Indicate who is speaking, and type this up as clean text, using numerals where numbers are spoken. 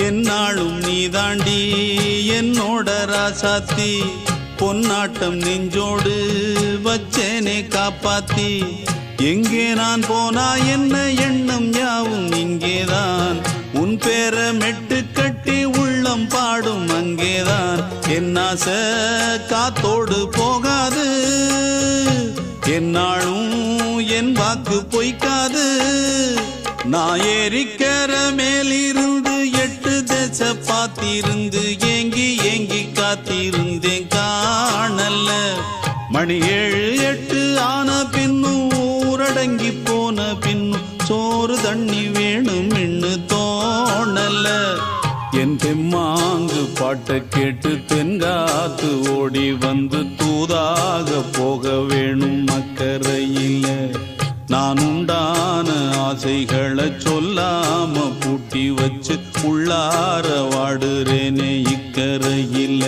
Speaker 1: என்னாலும் நீதாண்டி என்னோட ராசாத்தி பொன்னாட்டம் நெஞ்சோடு வச்சேனே காப்பாத்தி எங்கே நான் போனா என்ன எண்ணம் யாவும் இங்கேதான் உன் பேர மெட்டு கட்டி உள்ளம் பாடும் அங்கேதான் என்னாச காத்தோடு போகாது என்னாலும் என் வாக்கு பொய்க்காது நான் ஏறிக்கர மேலிருந்து 8 தேச பார்த்திருந்து ஏங்கி ஏங்கி காத்திருந்தேன் காணல்ல மணி 7 8 ஆன பின்னும் ஊரடங்கி போன பின்னும் சோறு தண்ணி வேணும் இன்னு தோணல என் தெம்மாங்கு பாட்டை கேட்டு தென்காத்து ஓடி வந்து தூதாக போக வேணும் அக்கறையில நான் உண்டான ஆசைகளை சொல்லாம பூட்டி வச்சு உள்ளார வாடுறேனே இக்கரையில